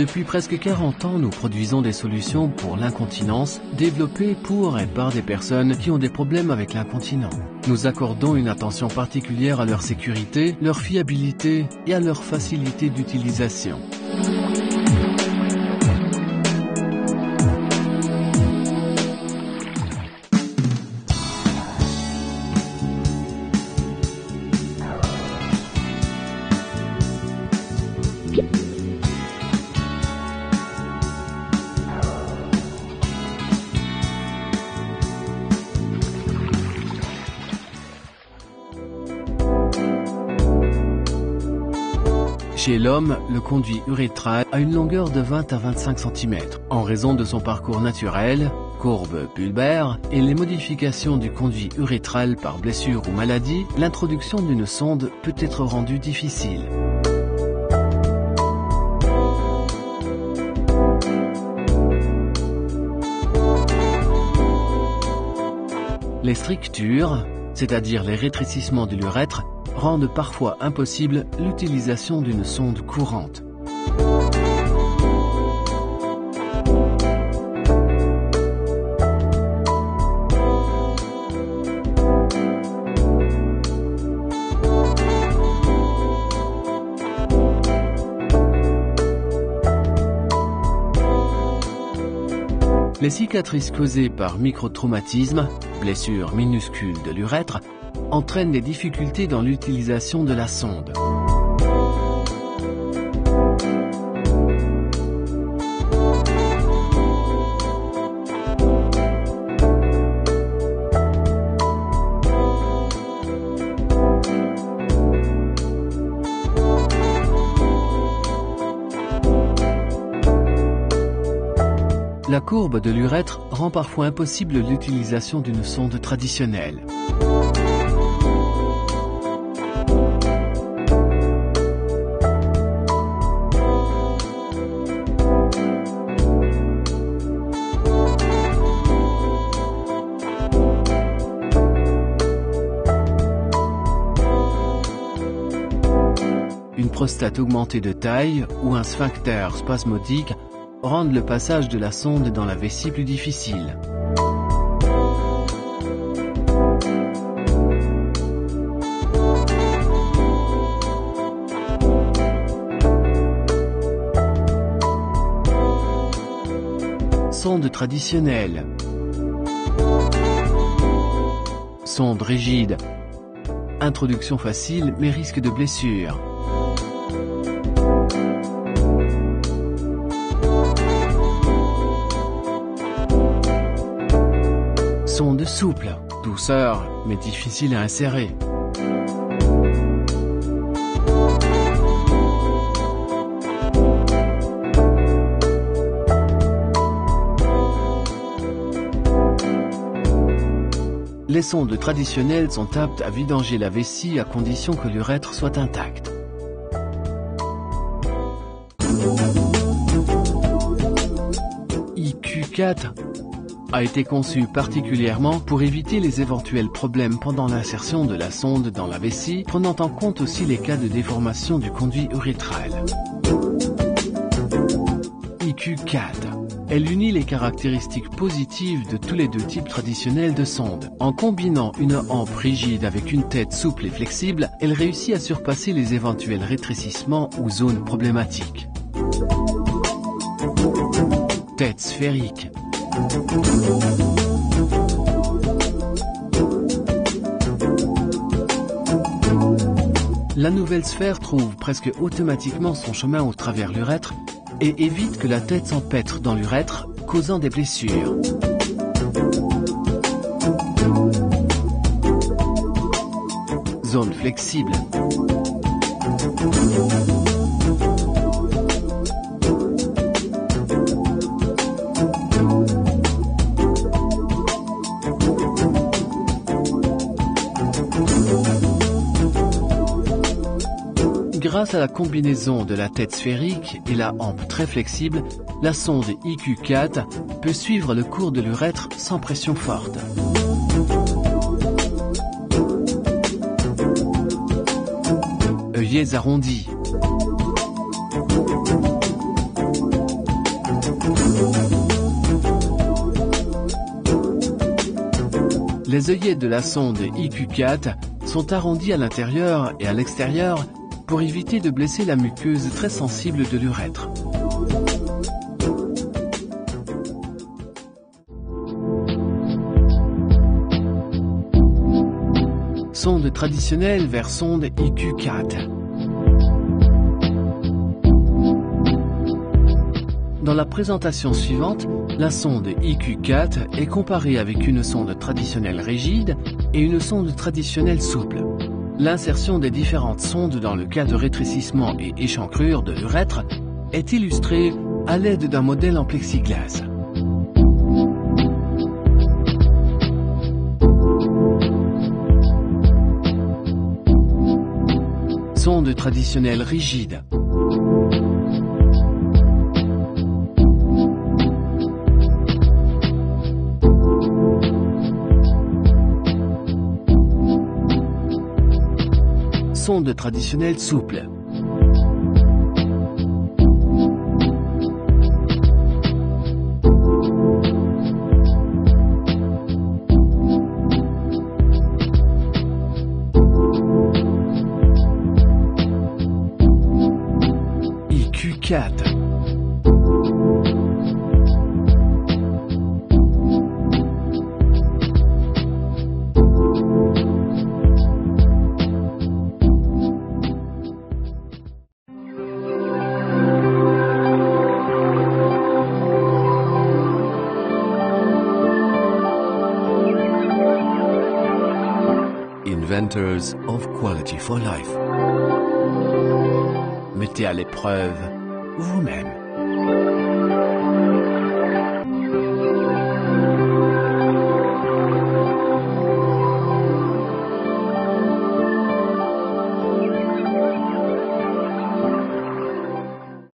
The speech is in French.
Depuis presque 40 ans, nous produisons des solutions pour l'incontinence, développées pour et par des personnes qui ont des problèmes avec l'incontinent. Nous accordons une attention particulière à leur sécurité, leur fiabilité et à leur facilité d'utilisation. Chez l'homme, le conduit urétral a une longueur de 20 à 25 cm. En raison de son parcours naturel, courbe pulbaire, et les modifications du conduit urétral par blessure ou maladie, l'introduction d'une sonde peut être rendue difficile. Les strictures, c'est-à-dire les rétrécissements de l'urètre, rendent parfois impossible l'utilisation d'une sonde courante. Les cicatrices causées par microtraumatisme, blessures minuscules de l'urètre, entraînent des difficultés dans l'utilisation de la sonde. La courbe de l'urètre rend parfois impossible l'utilisation d'une sonde traditionnelle. Une prostate augmentée de taille ou un sphincter spasmodique rendent le passage de la sonde dans la vessie plus difficile. Sonde traditionnelle. Sonde rigide. Introduction facile mais risque de blessure. Sonde souple, douceur mais difficile à insérer. Les sondes traditionnelles sont aptes à vidanger la vessie à condition que l'urètre soit intact. IQ4 a été conçu particulièrement pour éviter les éventuels problèmes pendant l'insertion de la sonde dans la vessie, prenant en compte aussi les cas de déformation du conduit urétral. IQ4. Elle unit les caractéristiques positives de tous les deux types traditionnels de sondes. En combinant une hampe rigide avec une tête souple et flexible, elle réussit à surpasser les éventuels rétrécissements ou zones problématiques. Tête sphérique. La nouvelle sphère trouve presque automatiquement son chemin au travers l'urètre et évite que la tête s'empêtre dans l'urètre, causant des blessures. Zone flexible. Grâce à la combinaison de la tête sphérique et la hampe très flexible, la sonde IQ4 peut suivre le cours de l'urètre sans pression forte. Œillets arrondis. Les œillets de la sonde IQ4 sont arrondis à l'intérieur et à l'extérieur pour éviter de blesser la muqueuse très sensible de l'urètre. Sonde traditionnelle vers sonde IQ4. Dans la présentation suivante, la sonde IQ4 est comparée avec une sonde traditionnelle rigide et une sonde traditionnelle souple. L'insertion des différentes sondes dans le cas de rétrécissement et échancrure de l'urètre est illustrée à l'aide d'un modèle en plexiglas. Sonde traditionnelle rigide. Sonde traditionnelle souple. IQ4. Inventors of Quality for Life. Mettez à l'épreuve vous-même.